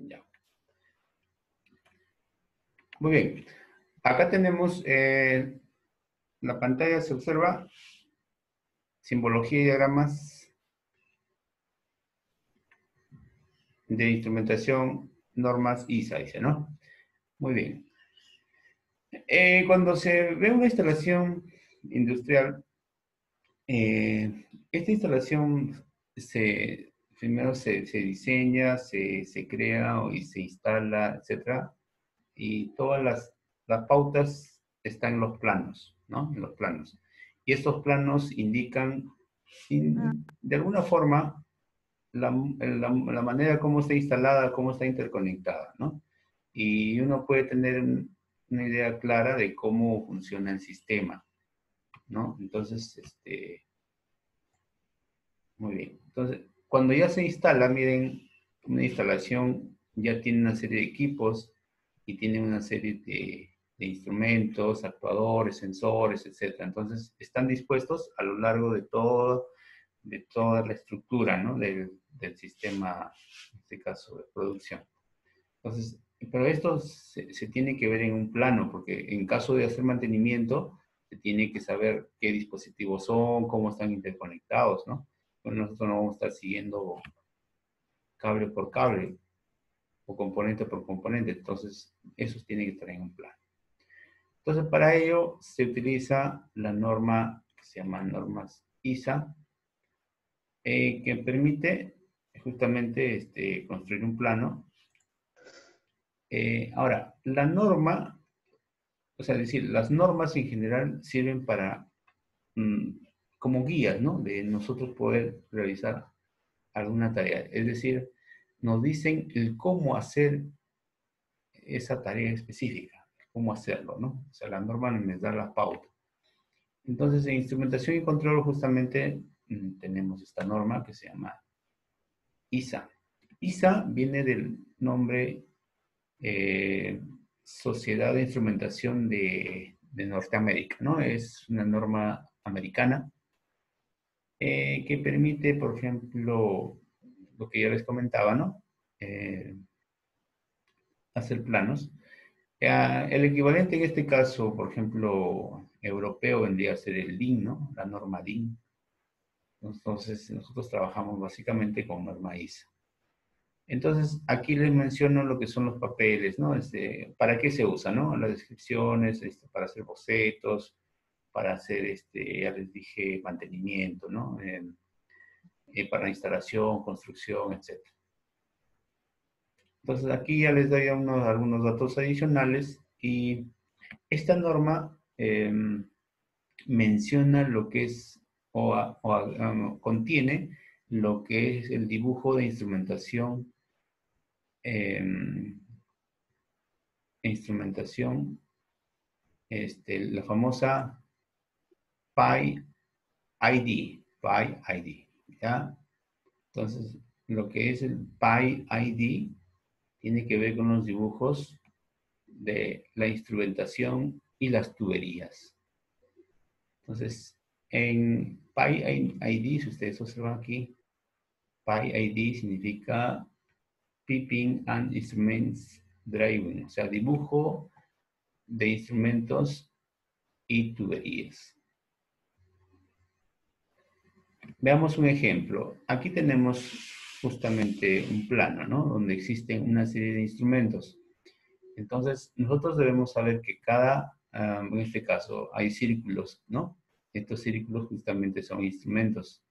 Ya. Muy bien. Acá tenemos la pantalla, se observa simbología y diagramas de instrumentación, normas ISA, dice, ¿no? Muy bien. Cuando se ve una instalación industrial, esta instalación primero se diseña, se crea y se instala, etcétera, y todas las pautas están en los planos, ¿no? En los planos. Y estos planos indican, de alguna forma, la manera como está instalada, cómo está interconectada, ¿no? Y uno puede tener una idea clara de cómo funciona el sistema, ¿no? Entonces, muy bien. Entonces, cuando ya se instala, miren, una instalación ya tiene una serie de equipos y tiene una serie de instrumentos, actuadores, sensores, etc. Entonces, están dispuestos a lo largo de toda la estructura, ¿no? Del sistema, en este caso, de producción. Entonces, pero esto se tiene que ver en un plano, porque en caso de hacer mantenimiento, se tiene que saber qué dispositivos son, cómo están interconectados, ¿no? Bueno, nosotros no vamos a estar siguiendo cable por cable o componente por componente, entonces eso tiene que estar en un plano. Entonces, para ello se utiliza la norma que se llama normas ISA, que permite justamente construir un plano. Ahora, la norma, o sea, es decir, las normas en general sirven para, mm, como guías, ¿no? De nosotros poder realizar alguna tarea. Es decir, nos dicen el cómo hacer esa tarea específica, cómo hacerlo, ¿no? O sea, la norma nos da la pauta. Entonces, en instrumentación y control justamente tenemos esta norma que se llama ISA. ISA viene del nombre Sociedad de Instrumentación de Norteamérica, ¿no? Es una norma americana que permite, por ejemplo, lo que ya les comentaba, ¿no? Hacer planos. El equivalente en este caso, por ejemplo, europeo vendría a ser el DIN, ¿no? La norma DIN. Entonces, nosotros trabajamos básicamente con norma ISA. Entonces, aquí les menciono lo que son los papeles, ¿no? ¿Para qué se usa, no? Las descripciones, para hacer bocetos, para hacer, ya les dije, mantenimiento, ¿no? Para instalación, construcción, etc. Entonces, aquí ya les doy algunos datos adicionales y esta norma menciona lo que es contiene lo que es el dibujo de instrumentación, eh, la famosa PI ID, ¿ya? Entonces, lo que es el PI ID tiene que ver con los dibujos de la instrumentación y las tuberías. Entonces, en PI ID, si ustedes observan aquí, PI ID significa Piping and Instruments Drawing, o sea, dibujo de instrumentos y tuberías. Veamos un ejemplo. Aquí tenemos justamente un plano, ¿no? Donde existen una serie de instrumentos. Entonces, nosotros debemos saber que en este caso, hay círculos, ¿no? Estos círculos justamente son instrumentos.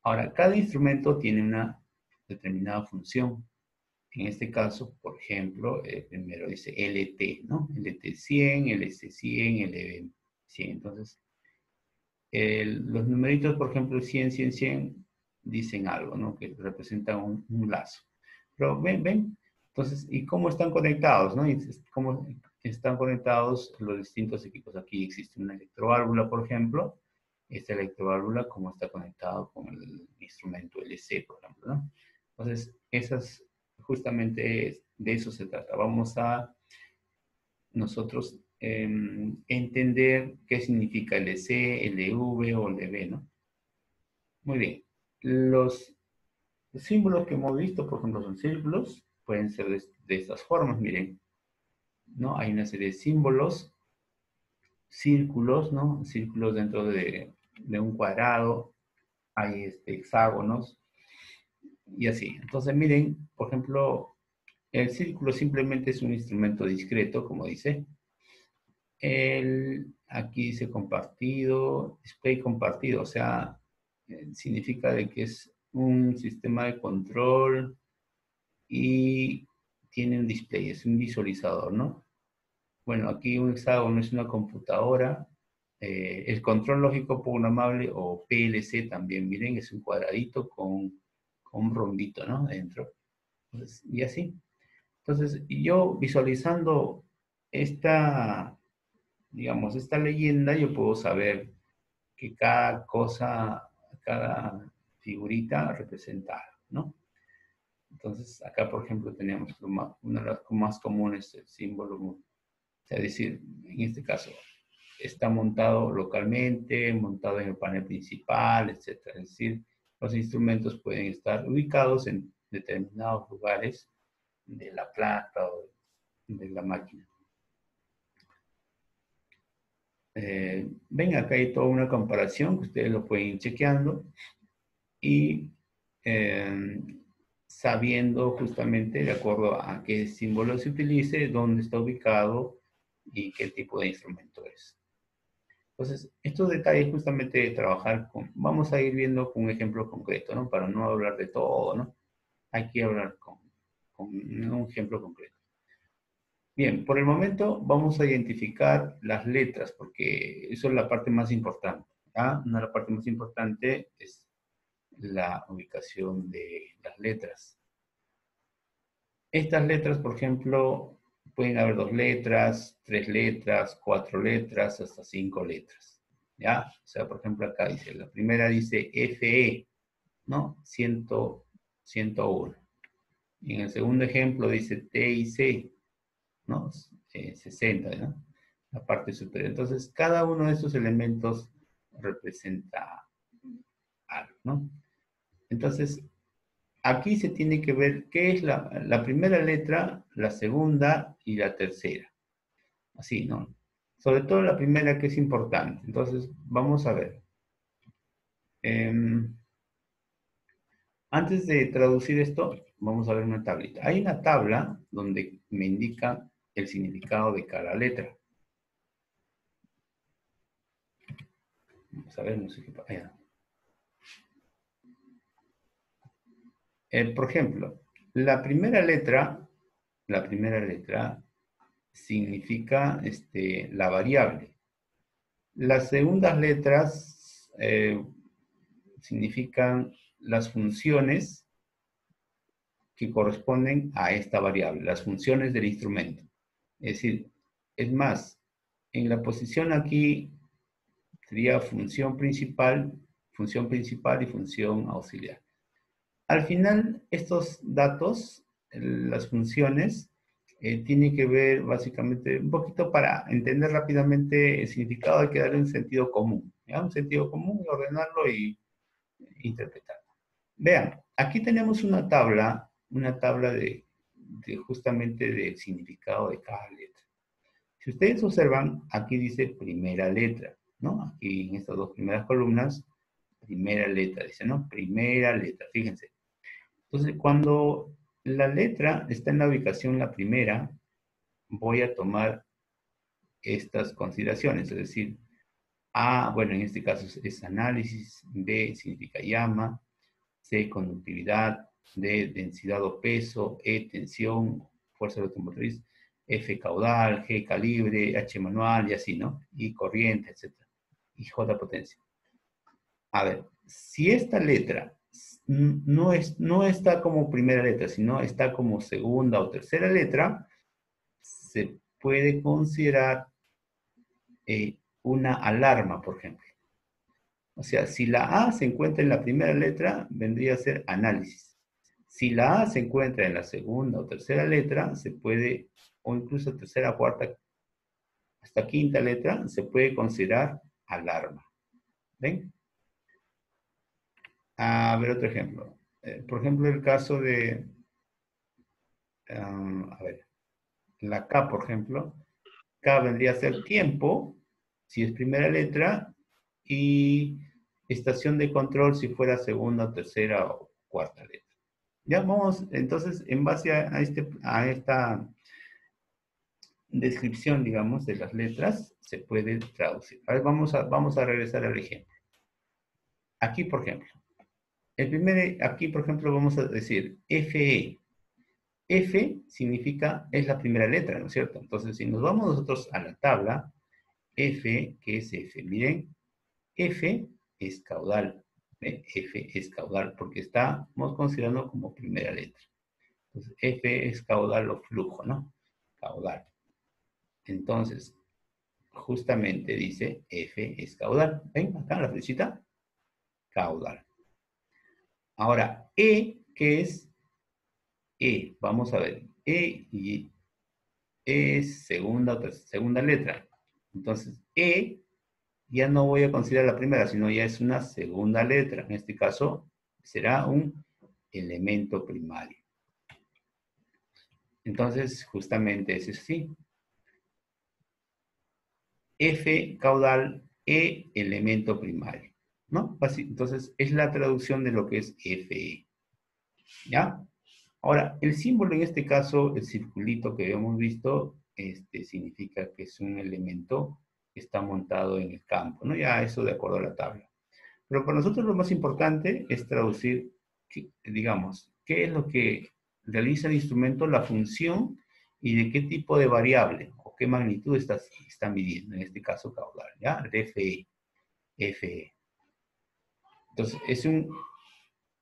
Ahora, cada instrumento tiene una determinada función. En este caso, por ejemplo, primero dice LT, ¿no? LT100, LC100, LB100. Entonces, los numeritos, por ejemplo, 100, 100, 100, dicen algo, ¿no? Que representan un lazo. Pero ven. Entonces, ¿y cómo están conectados, no? ¿Cómo están conectados los distintos equipos? Aquí existe una electroválvula, por ejemplo. Esta electroválvula, ¿cómo está conectado con el instrumento LC, por ejemplo, ¿no? Entonces, justamente de eso se trata. Vamos a nosotros entender qué significa LC, LV o LB, ¿no? Muy bien. Los símbolos que hemos visto, por ejemplo, son círculos, pueden ser de estas formas, miren, ¿no? Hay una serie de símbolos, círculos, ¿no? Círculos dentro de un cuadrado, hay hexágonos y así. Entonces, miren, por ejemplo, el círculo simplemente es un instrumento discreto, como dice. Aquí dice compartido, display compartido, o sea, significa de que es un sistema de control y tiene un display, es un visualizador, ¿no? Bueno, aquí un hexágono es una computadora. El control lógico programable o PLC también, miren, es un cuadradito con un rombito, ¿no? Dentro. Entonces, y así. Entonces, yo visualizando esta, digamos, esta leyenda, yo puedo saber que cada cosa, cada figurita representa algo, ¿no? Entonces, acá, por ejemplo, tenemos una de las más comunes, el símbolo, o sea, es decir, en este caso, está montado localmente, montado en el panel principal, etcétera. Es decir, los instrumentos pueden estar ubicados en determinados lugares de la planta o de la máquina. Ven, acá hay toda una comparación que ustedes lo pueden ir chequeando y eh, sabiendo justamente de acuerdo a qué símbolo se utilice, dónde está ubicado y qué tipo de instrumento es. Entonces, estos detalles justamente de trabajar con, vamos a ir viendo con un ejemplo concreto, ¿no? Para no hablar de todo, ¿no? Hay que hablar con un ejemplo concreto. Bien, por el momento vamos a identificar las letras, porque eso es la parte más importante. ¿Ah? Una de las partes más importantes es la ubicación de las letras. Estas letras, por ejemplo, pueden haber 2 letras, 3 letras, 4 letras, hasta 5 letras. ¿Ya? O sea, por ejemplo, acá dice, la primera dice FE, ¿no? 101. Y en el segundo ejemplo dice TIC, ¿no? 60, ¿no? La parte superior. Entonces, cada uno de esos elementos representa algo, ¿no? Entonces, aquí se tiene que ver qué es la primera letra, la segunda y la tercera. Así, ¿no? Sobre todo la primera que es importante. Entonces, vamos a ver. Antes de traducir esto, vamos a ver una tablita. Hay una tabla donde me indica el significado de cada letra. Vamos a ver, no sé qué pasa. Por ejemplo, la primera letra significa la variable. Las segundas letras significan las funciones que corresponden a esta variable, las funciones del instrumento. Es decir, es más, en la posición aquí sería función principal y función auxiliar. Al final, estos datos, las funciones, tienen que ver básicamente un poquito para entender rápidamente el significado, hay que darle un sentido común, ¿ya? Un sentido común y ordenarlo y interpretarlo. Vean, aquí tenemos una tabla de justamente del significado de cada letra. Si ustedes observan, aquí dice primera letra, ¿no? Aquí en estas dos primeras columnas, primera letra, dice, ¿no? Primera letra, fíjense. Entonces, cuando la letra está en la ubicación la primera, voy a tomar estas consideraciones, es decir, A, bueno, en este caso es análisis, B significa llama, C, conductividad, D, densidad o peso, E, tensión, fuerza automotriz, F, caudal, G, calibre, H, manual y así, ¿no? Y corriente, etc. Y J, potencia. A ver, si esta letra no está como primera letra, sino está como segunda o tercera letra, se puede considerar una alarma, por ejemplo. O sea, si la A se encuentra en la primera letra, vendría a ser análisis. Si la A se encuentra en la segunda o tercera letra, se puede, o incluso tercera, cuarta, hasta quinta letra, se puede considerar alarma. ¿Ven? A ver otro ejemplo. Por ejemplo, el caso de a ver, la K, por ejemplo, K vendría a ser tiempo, si es primera letra, y estación de control si fuera segunda, tercera o cuarta letra. Ya vamos, entonces, en base a esta descripción, digamos, de las letras, se puede traducir. A ver, vamos a regresar al ejemplo. Aquí, por ejemplo, aquí, por ejemplo, vamos a decir FE. F significa, es la primera letra, ¿no es cierto? Entonces, si nos vamos nosotros a la tabla, F, ¿qué es F? Miren, F es caudal. F es caudal porque estamos considerando como primera letra. Entonces, F es caudal o flujo, ¿no? Caudal. Entonces, justamente dice F es caudal. ¿Ven acá la flechita? Caudal. Ahora, E, ¿qué es E? Vamos a ver. E y es segunda letra. Entonces, E ya no voy a considerar la primera, sino ya es una segunda letra. En este caso, será un elemento primario. Entonces, justamente es así. F caudal, E elemento primario. ¿No? Así, entonces, es la traducción de lo que es FE. ¿Ya? Ahora, el símbolo en este caso, el circulito que hemos visto, significa que es un elemento que está montado en el campo, ¿no? Ya eso de acuerdo a la tabla. Pero para nosotros lo más importante es traducir, digamos, qué es lo que realiza el instrumento, la función y de qué tipo de variable o qué magnitud está midiendo, en este caso caudal, ¿ya? El FE, FE. Entonces,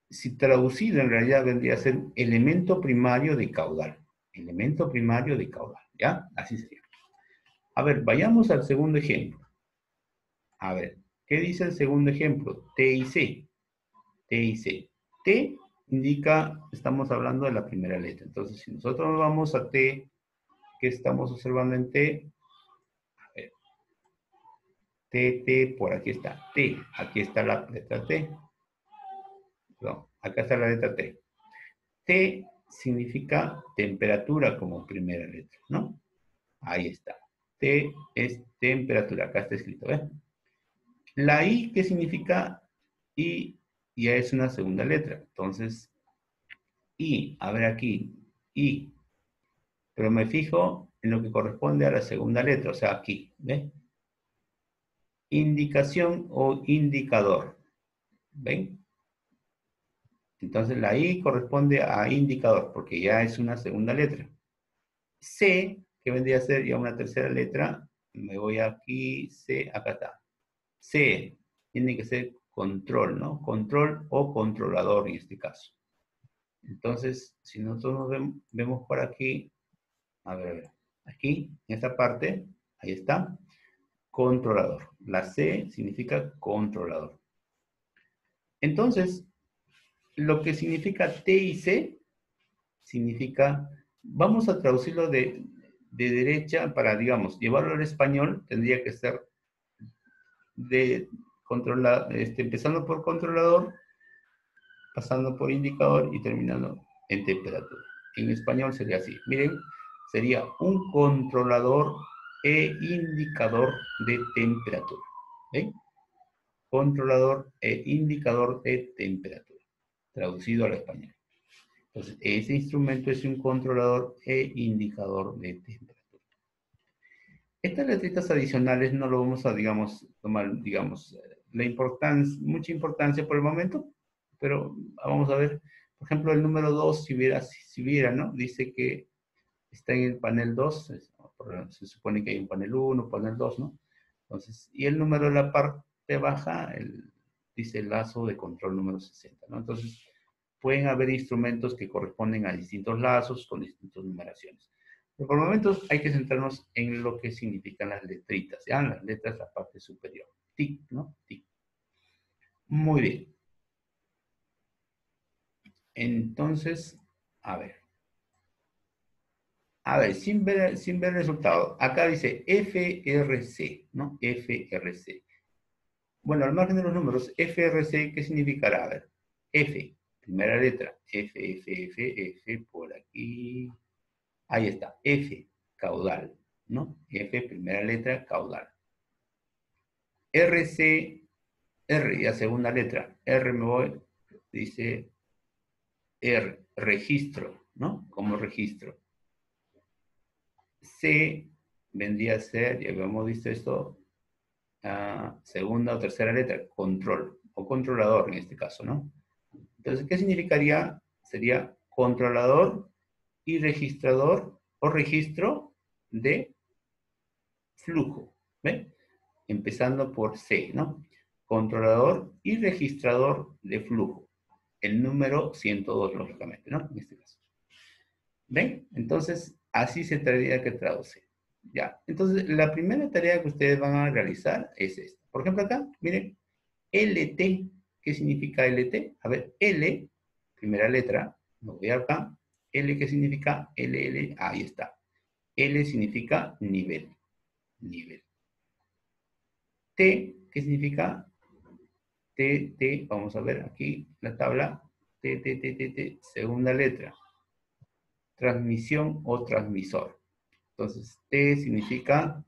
si traducido en realidad vendría a ser elemento primario de caudal. Elemento primario de caudal, ¿ya? Así sería. A ver, vayamos al segundo ejemplo. A ver, ¿qué dice el segundo ejemplo? T y C. T y C. T indica, estamos hablando de la primera letra. Entonces, si nosotros nos vamos a T, ¿qué estamos observando en T? A ver, T, por aquí está. T, aquí está la letra T. Perdón, acá está la letra T. T significa temperatura como primera letra, ¿no? Ahí está. T es temperatura, acá está escrito, ¿ves? La I, ¿qué significa? I ya es una segunda letra. Entonces, I, a ver aquí, I. Pero me fijo en lo que corresponde a la segunda letra, o sea, aquí, ¿ves? Indicación o indicador, ¿ven? Entonces la I corresponde a indicador, porque ya es una segunda letra. C, que vendría a ser ya una tercera letra, me voy aquí, C, acá está. C, tiene que ser control, ¿no? Control o controlador en este caso. Entonces, si nosotros vemos por aquí, a ver, aquí, en esta parte, ahí está, controlador. La C significa controlador. Entonces, lo que significa T y C, significa, vamos a traducirlo de derecha para, digamos, llevarlo al español, tendría que ser de controlar, empezando por controlador, pasando por indicador y terminando en temperatura. En español sería así. Miren, sería un controlador e indicador de temperatura. ¿Ven? Controlador e indicador de temperatura, traducido al español. Entonces, ese instrumento es un controlador e indicador de temperatura. Estas letritas adicionales no lo vamos a, digamos, tomar, digamos, mucha importancia por el momento, pero vamos a ver, por ejemplo, el número 2, si hubiera, ¿no? Dice que está en el panel 2, se supone que hay un panel 1, panel 2, ¿no? Entonces, y el número de la parte baja, dice el lazo de control número 60, ¿no? Entonces, pueden haber instrumentos que corresponden a distintos lazos con distintas numeraciones. Pero por momentos hay que centrarnos en lo que significan las letritas, ¿ya? Las letras, la parte superior. TIC, ¿no? TIC. Muy bien. Entonces, a ver. A ver, sin ver el resultado. Acá dice FRC, ¿no? FRC. Bueno, al margen de los números, FRC, ¿qué significará? A ver, F, primera letra, F, por aquí. Ahí está, F, caudal, ¿no? F, primera letra, caudal. RC, R, ya segunda letra. R me voy, dice R, registro, ¿no? Como registro. C vendría a ser, ya habíamos visto esto, segunda o tercera letra, control, o controlador en este caso, ¿no? Entonces, ¿qué significaría? Sería controlador y registrador o registro de flujo, ¿ven? Empezando por C, ¿no? Controlador y registrador de flujo. El número 102, lógicamente, ¿no? En este caso. ¿Ven? Entonces, así se tendría que traducir. Ya. Entonces, la primera tarea que ustedes van a realizar es esta. Por ejemplo, acá, miren, LT. ¿Qué significa LT? A ver, L, primera letra, lo voy acá. L, ¿qué significa? LL, ahí está. L significa nivel. Nivel. T, ¿qué significa? T, T, vamos a ver aquí la tabla. T, T, T, T, T, segunda letra. Transmisión o transmisor. Entonces, T significa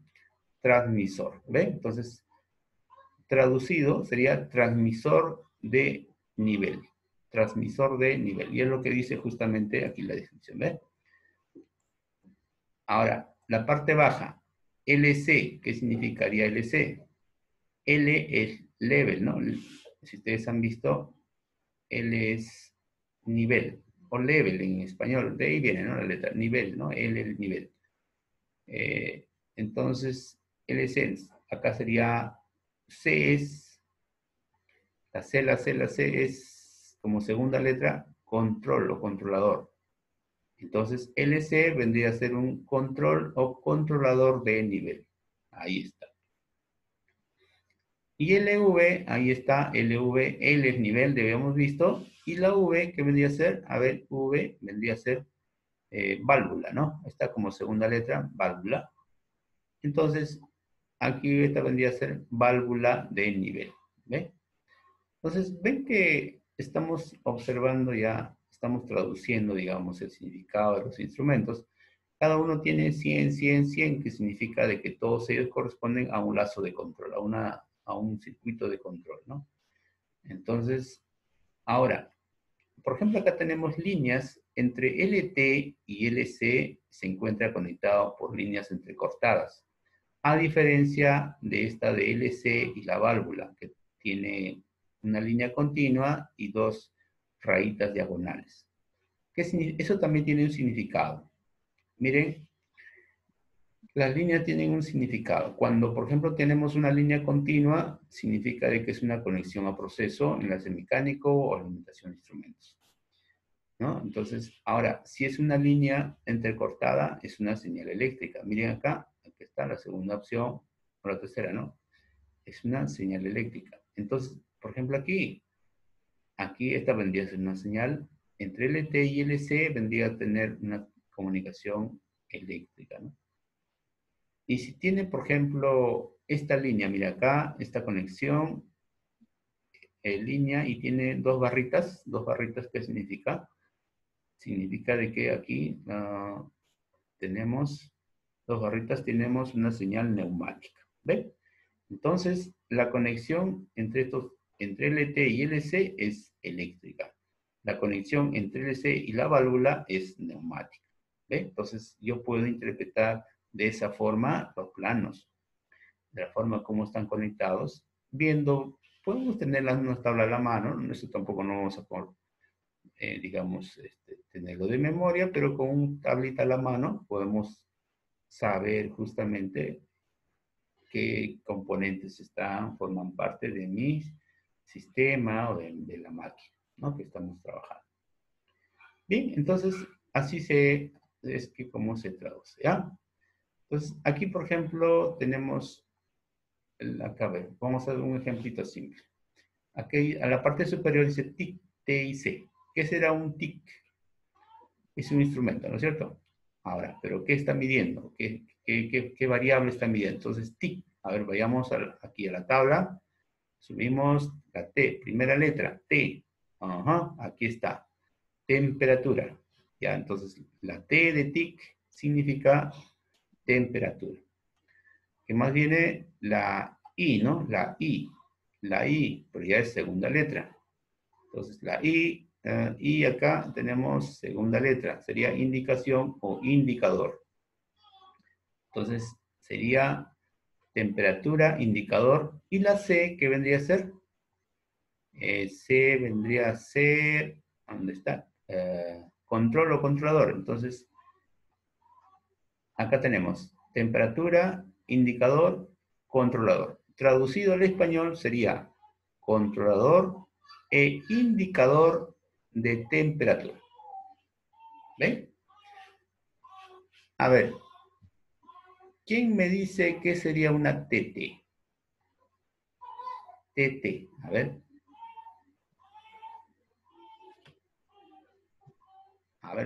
transmisor. ¿Ve? Entonces, traducido sería transmisor de nivel. Transmisor de nivel. Y es lo que dice justamente aquí la descripción. ¿Ve? Ahora, la parte baja. LC, ¿qué significaría LC? L es level, ¿no? Si ustedes han visto, L es nivel, o level en español, de ahí viene, ¿no? La letra, nivel, ¿no? L es nivel. Entonces, LC, acá sería C es, la C es como segunda letra, control o controlador. Entonces, LC vendría a ser un control o controlador de nivel. Ahí está. Y LV, ahí está, LV, L es nivel, debíamos visto. Y la V, ¿qué vendría a ser? A ver, V vendría a ser válvula, ¿no? Está como segunda letra, válvula. Entonces, aquí esta vendría a ser válvula de nivel. ¿Ve? Entonces, ven que estamos observando ya, estamos traduciendo, digamos, el significado de los instrumentos. Cada uno tiene 100, 100, 100, que significa de que todos ellos corresponden a un lazo de control, a un circuito de control, ¿no? Entonces, ahora, por ejemplo, acá tenemos líneas entre LT y LC, se encuentra conectado por líneas entrecortadas, a diferencia de esta de LC y la válvula, que tiene una línea continua y dos rayitas diagonales. Eso también tiene un significado. Miren, las líneas tienen un significado. Cuando, por ejemplo, tenemos una línea continua, significa de que es una conexión a proceso, enlace mecánico o alimentación de instrumentos, ¿no? Entonces, ahora, si es una línea entrecortada, es una señal eléctrica. Miren acá, aquí está la segunda opción, o la tercera, ¿no? Es una señal eléctrica. Entonces, por ejemplo, aquí esta vendría a ser una señal entre LT y LC, vendría a tener una comunicación eléctrica, ¿no? Y si tiene, por ejemplo, esta línea, mira acá, esta conexión, línea, y tiene dos barritas, ¿qué significa? Significa de que aquí tenemos dos barritas, tenemos una señal neumática, ¿ve? Entonces, la conexión entre LT y LC es eléctrica. La conexión entre LC y la válvula es neumática, ¿ve? Entonces, yo puedo interpretar de esa forma los planos, de la forma como están conectados, viendo, podemos tener una tabla a la mano, eso tampoco no vamos a poner, digamos, tenerlo de memoria, pero con una tablita a la mano podemos saber justamente qué componentes forman parte de mi sistema o de la máquina, ¿no? Que estamos trabajando. Bien, entonces, es que cómo se traduce, ¿ya? Entonces, aquí, por ejemplo, tenemos, acá, a ver, vamos a ver un ejemplito simple. Aquí, a la parte superior dice TIC, T y C. ¿Qué será un TIC? Es un instrumento, ¿no es cierto? Ahora, ¿pero qué está midiendo? ¿Qué variable está midiendo? Entonces, TIC. A ver, vayamos aquí a la tabla. Subimos la T, primera letra, T. Ajá, aquí está. Temperatura. Ya, entonces, la T de TIC significa temperatura. ¿Qué más viene? La I, ¿no? La I, pero ya es segunda letra. Entonces, la I, y acá tenemos segunda letra, sería indicación o indicador. Entonces, sería temperatura, indicador, y la C, ¿qué vendría a ser? C vendría a ser, ¿dónde está? Control o controlador. Entonces, acá tenemos temperatura, indicador, controlador. Traducido al español sería controlador e indicador de temperatura. ¿Ven? A ver, ¿quién me dice qué sería una TT? TT, a ver,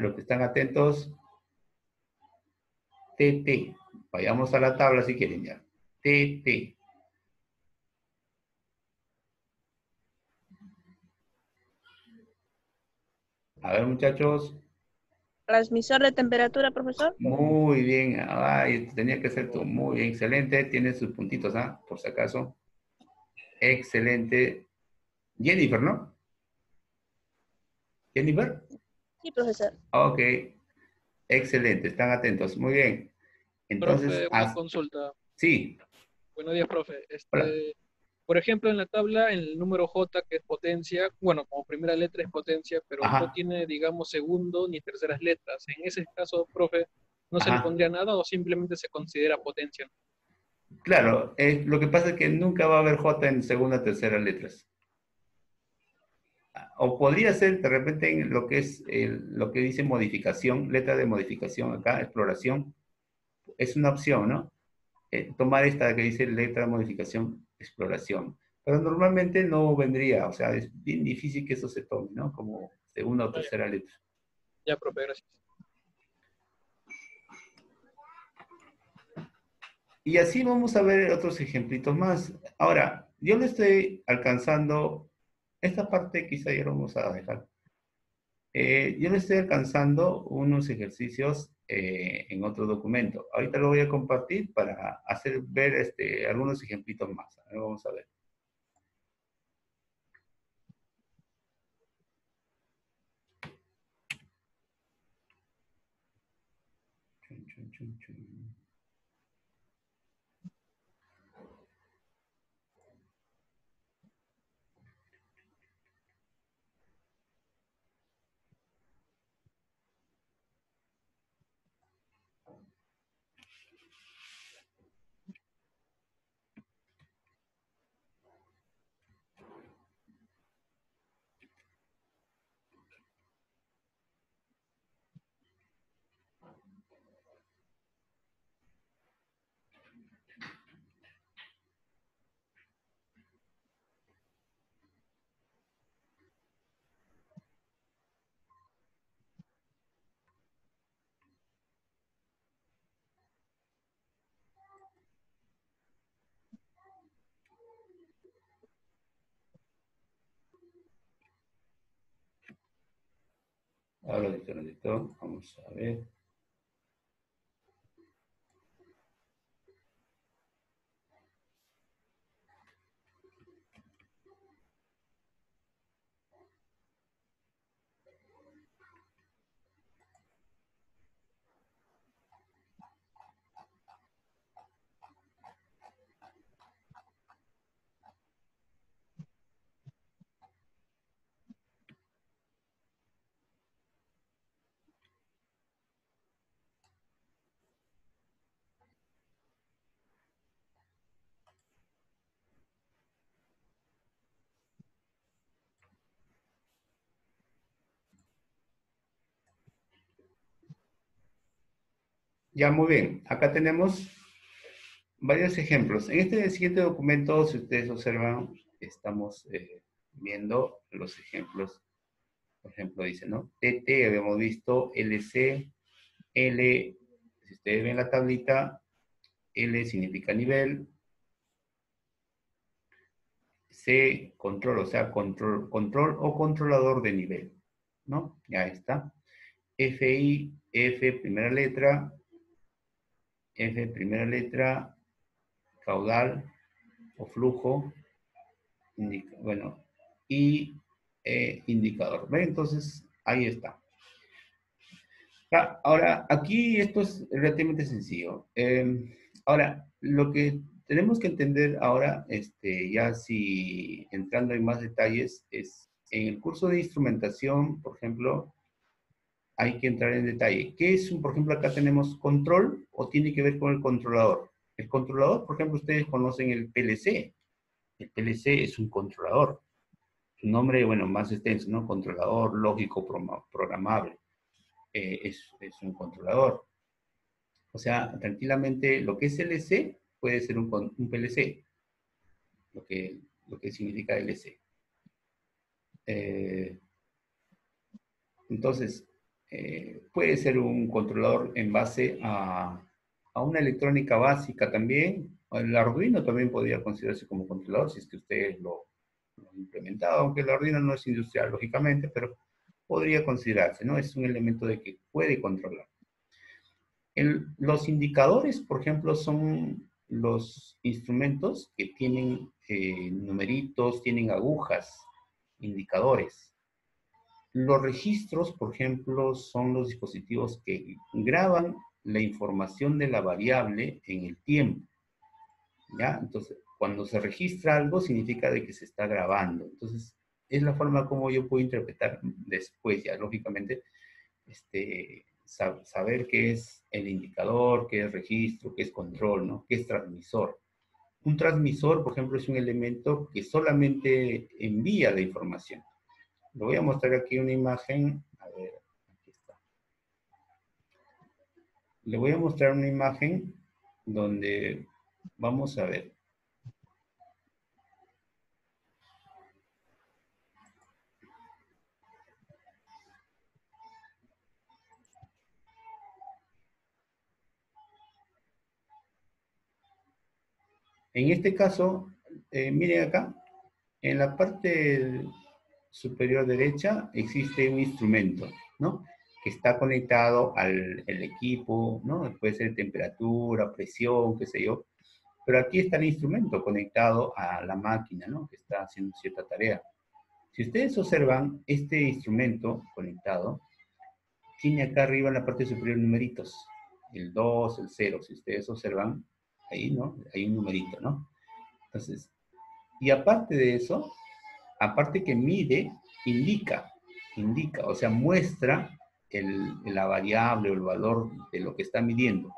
los que están atentos, TT. Vayamos a la tabla si quieren ya. TT. A ver, muchachos. Transmisor de temperatura, profesor. Muy bien. Ay, tenía que ser tú. Muy bien, excelente. Tiene sus puntitos, ¿ah? Por si acaso. Excelente. Jennifer, ¿no? Jennifer. Sí, profesor. Ok. Excelente. Están atentos. Muy bien. Entonces, Profe, una consulta. sí. Buenos días, profe. Hola. Por ejemplo, en la tabla, en el número J, que es potencia, bueno, como primera letra es potencia, pero no Ajá. tiene, digamos, segundo ni terceras letras. En ese caso, profe, ¿no se le Ajá. pondría nada o simplemente se considera potencia? Claro, lo que pasa es que nunca va a haber J en segunda o tercera letras. O podría ser de repente en lo que es lo que dice modificación, letra de modificación acá, exploración, es una opción, ¿no? Tomar esta que dice letra de modificación, exploración. Pero normalmente no vendría, o sea, es bien difícil que eso se tome, ¿no? Como segunda o Ah, ya, tercera letra. ya, profe, gracias. Y así vamos a ver otros ejemplitos más. Ahora, yo le estoy alcanzando, esta parte quizá ya lo vamos a dejar. Yo le estoy alcanzando unos ejercicios en otro documento. Ahorita lo voy a compartir para hacer ver algunos ejemplitos más. A ver, vamos a ver. Chun, chun, chun, chun. Ahora, listo. Vamos a ver. Ya, muy bien. Acá tenemos varios ejemplos. En este siguiente documento, si ustedes observan, estamos viendo los ejemplos. Por ejemplo, dice, ¿no? TT, habíamos visto, LC, L, si ustedes ven la tablita, L significa nivel, C, control, o sea, control o controlador de nivel, ¿no? Ya está. FI, F, primera letra, F, primera letra, caudal o flujo, bueno, y indicador. ¿Ve? Entonces, ahí está. Ahora, aquí esto es relativamente sencillo. Ahora, lo que tenemos que entender ahora, ya si entrando en más detalles, es en el curso de instrumentación, por ejemplo, hay que entrar en detalle. ¿Qué es, por ejemplo, acá tenemos control o tiene que ver con el controlador? El controlador, por ejemplo, ustedes conocen el PLC. El PLC es un controlador. Su nombre, bueno, más extenso, ¿no? Controlador lógico programable. Es un controlador. O sea, tranquilamente lo que es LC puede ser un PLC, lo que significa LC. Entonces, puede ser un controlador en base a una electrónica básica también. El Arduino también podría considerarse como controlador si es que ustedes lo han implementado, aunque el Arduino no es industrial, lógicamente, pero podría considerarse, ¿no? Es un elemento de que puede controlar. Los indicadores, por ejemplo, son los instrumentos que tienen numeritos, tienen agujas, indicadores. Los registros, por ejemplo, son los dispositivos que graban la información de la variable en el tiempo. ¿Ya? Entonces, cuando se registra algo, significa de que se está grabando. Entonces, es la forma como yo puedo interpretar después, ya, lógicamente, saber qué es el indicador, qué es registro, qué es control, ¿no? Qué es transmisor. Un transmisor, por ejemplo, es un elemento que solamente envía la información. Le voy a mostrar aquí una imagen. A ver, aquí está. Le voy a mostrar una imagen donde vamos a ver. En este caso, miren acá, en la parte superior derecha existe un instrumento, ¿no? Que está conectado al equipo, ¿no? Puede ser temperatura, presión, qué sé yo. Pero aquí está el instrumento conectado a la máquina, ¿no? Que está haciendo cierta tarea. Si ustedes observan, este instrumento conectado tiene acá arriba en la parte superior numeritos. El 2, el 0. Si ustedes observan, ahí, ¿no? Hay un numerito, ¿no? Entonces, y aparte de eso, aparte que mide, indica, o sea, muestra la variable o el valor de lo que está midiendo.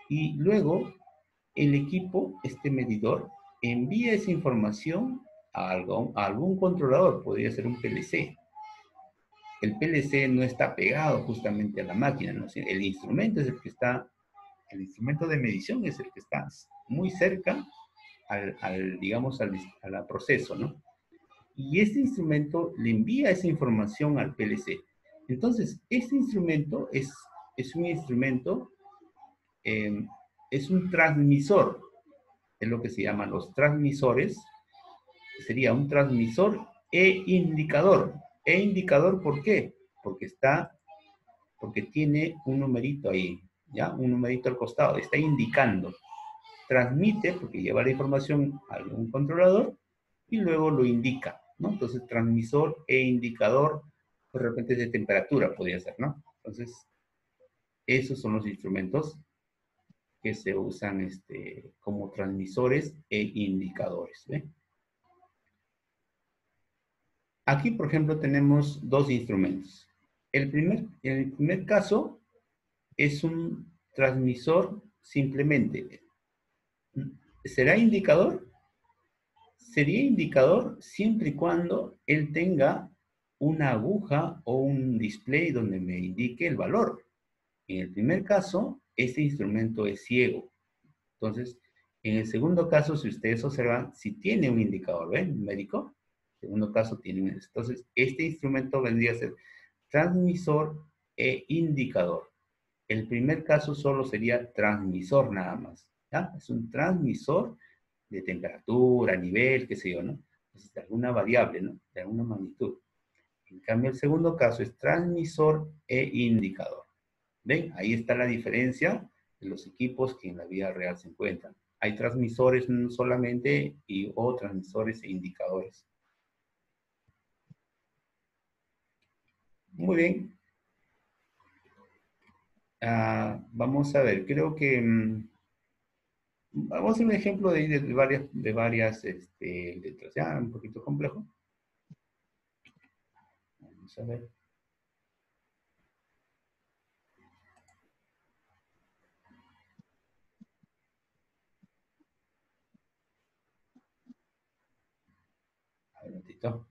Y luego, el equipo, este medidor, envía esa información a algún controlador, podría ser un PLC. El PLC no está pegado justamente a la máquina, ¿no? El instrumento es el que está, el instrumento de medición es el que está muy cerca digamos, al proceso, ¿no? Y este instrumento le envía esa información al PLC. Entonces, este instrumento es un instrumento, es un transmisor, es lo que se llaman los transmisores. Sería un transmisor e indicador. E indicador, ¿por qué? Porque tiene un numerito ahí, ¿ya? Un numerito al costado, está indicando. Transmite, porque lleva la información a algún controlador, y luego lo indica, ¿no? Entonces, transmisor e indicador, de repente de temperatura podría ser, ¿no? Entonces, esos son los instrumentos que se usan como transmisores e indicadores, ¿ve? Aquí, por ejemplo, tenemos dos instrumentos. El primer caso es un transmisor simplemente. ¿Será indicador? Sería indicador siempre y cuando él tenga una aguja o un display donde me indique el valor. En el primer caso, este instrumento es ciego. Entonces, en el segundo caso, si ustedes observan, si tiene un indicador, ¿ven? Numérico. En el segundo caso tiene un. Entonces, este instrumento vendría a ser transmisor e indicador. El primer caso solo sería transmisor nada más. ¿Ya? Es un transmisor de temperatura, nivel, qué sé yo, ¿no? Entonces, de alguna variable, ¿no? De alguna magnitud. En cambio, el segundo caso es transmisor e indicador. ¿Ven? Ahí está la diferencia de los equipos que en la vida real se encuentran. Hay transmisores solamente o transmisores e indicadores. Muy bien. Vamos a ver, creo que vamos a hacer un ejemplo de varias letras. Ya, un poquito complejo. Vamos a ver. A ver, un momentito.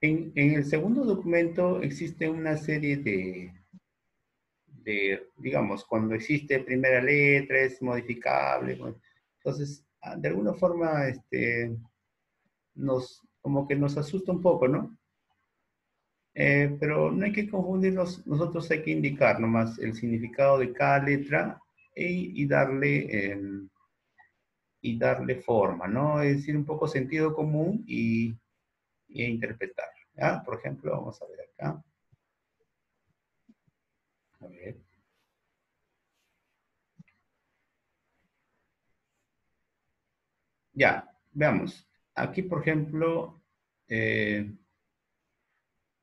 En el segundo documento existe una serie digamos, cuando existe primera letra es modificable. Bueno, entonces, de alguna forma, como que nos asusta un poco, ¿no? Pero no hay que confundirnos, nosotros hay que indicar nomás el significado de cada letra y darle forma, ¿no? Es decir, un poco sentido común y interpretar. ¿Ya? Por ejemplo, vamos a ver acá. A ver. Ya, veamos. Aquí, por ejemplo,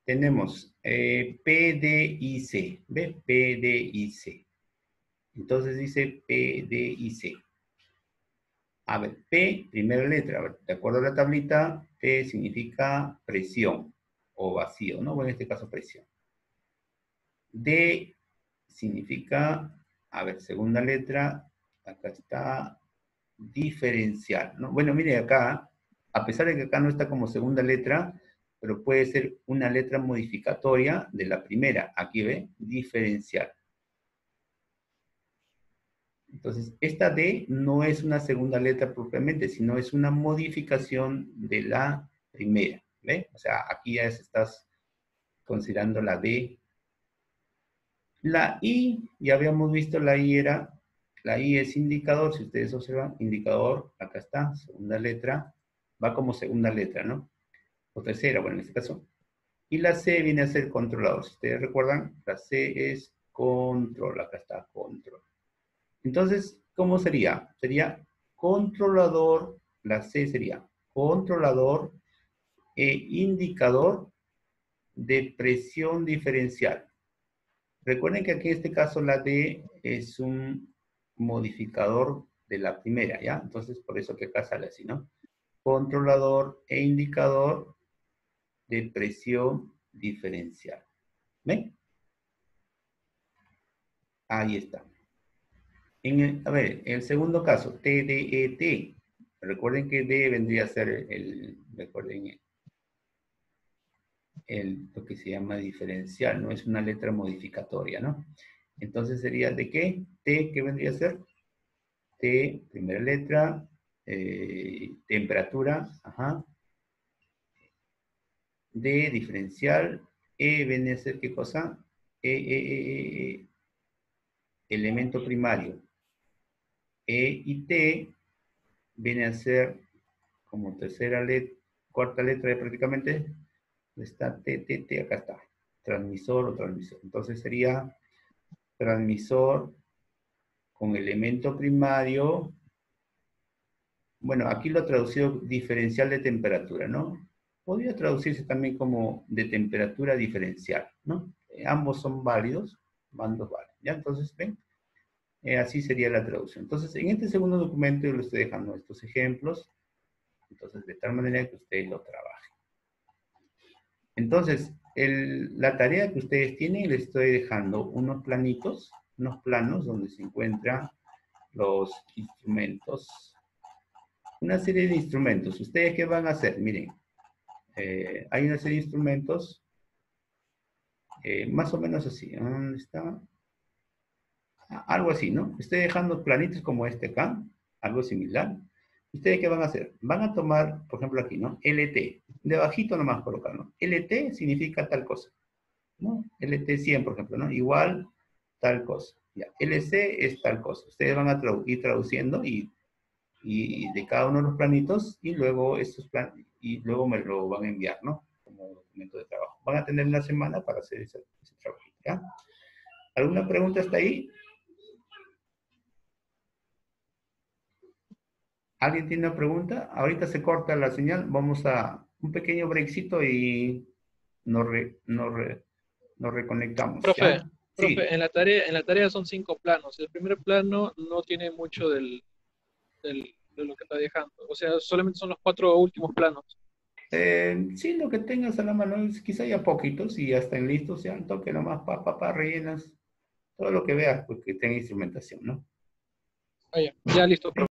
tenemos PDIC. ¿Ve? PDIC. Entonces dice PDIC. A ver, P, primera letra. A ver, de acuerdo a la tablita, P significa presión o vacío, ¿no? Bueno, en este caso presión. D significa, a ver, segunda letra, acá está, diferencial, ¿no? Bueno, mire acá, a pesar de que acá no está como segunda letra, pero puede ser una letra modificatoria de la primera. Aquí ve, diferencial. Entonces, esta D no es una segunda letra propiamente, sino es una modificación de la primera, ¿ve? O sea, aquí ya estás considerando la D. La I, ya habíamos visto, la I es indicador, si ustedes observan, indicador, acá está, segunda letra, va como segunda letra, ¿no? O tercera, bueno, en este caso. Y la C viene a ser controlador. Si ustedes recuerdan, la C es control, acá está, control. Entonces, ¿cómo sería? Sería controlador, la C sería controlador e indicador de presión diferencial. Recuerden que aquí en este caso la D es un modificador de la primera, ¿ya? Entonces, por eso que acá sale así, ¿no? Controlador e indicador de presión diferencial. ¿Ven? Ahí está. A ver, en el segundo caso, TDET. Recuerden que D vendría a ser recuerden, lo que se llama diferencial, no es una letra modificatoria, ¿no? Entonces sería ¿de qué? T, ¿qué vendría a ser? T, primera letra, temperatura, ajá. D, diferencial, E viene a ser ¿qué cosa? Elemento primario. E y T viene a ser como tercera letra, cuarta letra prácticamente, está T, acá está, transmisor o transmisor. Entonces sería transmisor con elemento primario, bueno, aquí lo he traducido diferencial de temperatura, ¿no? Podría traducirse también como de temperatura diferencial, ¿no? Ambos son válidos, ambos valen, ¿ya? Entonces, ven, así sería la traducción. Entonces, en este segundo documento yo le estoy dejando estos ejemplos, entonces, de tal manera que ustedes lo trabajen. Entonces, la tarea que ustedes tienen, les estoy dejando unos planitos, unos planos donde se encuentran los instrumentos, una serie de instrumentos. ¿Ustedes qué van a hacer? Miren, hay una serie de instrumentos, más o menos así. ¿Dónde está? Algo así, ¿no? Estoy dejando planitos como este acá, algo similar. ¿Ustedes qué van a hacer? Van a tomar, por ejemplo aquí, ¿no? LT. Debajito nomás colocar, ¿no? LT significa tal cosa. ¿no? LT100, por ejemplo, ¿no? Igual tal cosa. Ya, LC es tal cosa. Ustedes van a ir traduciendo y de cada uno de los planitos y luego y luego me lo van a enviar, ¿no? Como documento de trabajo. Van a tener una semana para hacer ese trabajo, ¿ya? ¿Alguna pregunta hasta ahí? ¿Alguien tiene una pregunta? Ahorita se corta la señal. Vamos a un pequeño breakcito y nos reconectamos, Profe, ¿ya? profe, Sí. en la tarea son 5 planos. El primer plano no tiene mucho de lo que está dejando. O sea, solamente son los 4 últimos planos. Sí, lo que tengas a la mano, quizá ya poquitos y ya estén listos, ya un toque nomás, rellenas todo lo que veas, pues que tenga instrumentación, ¿no? Ah, ya, ya listo, profe.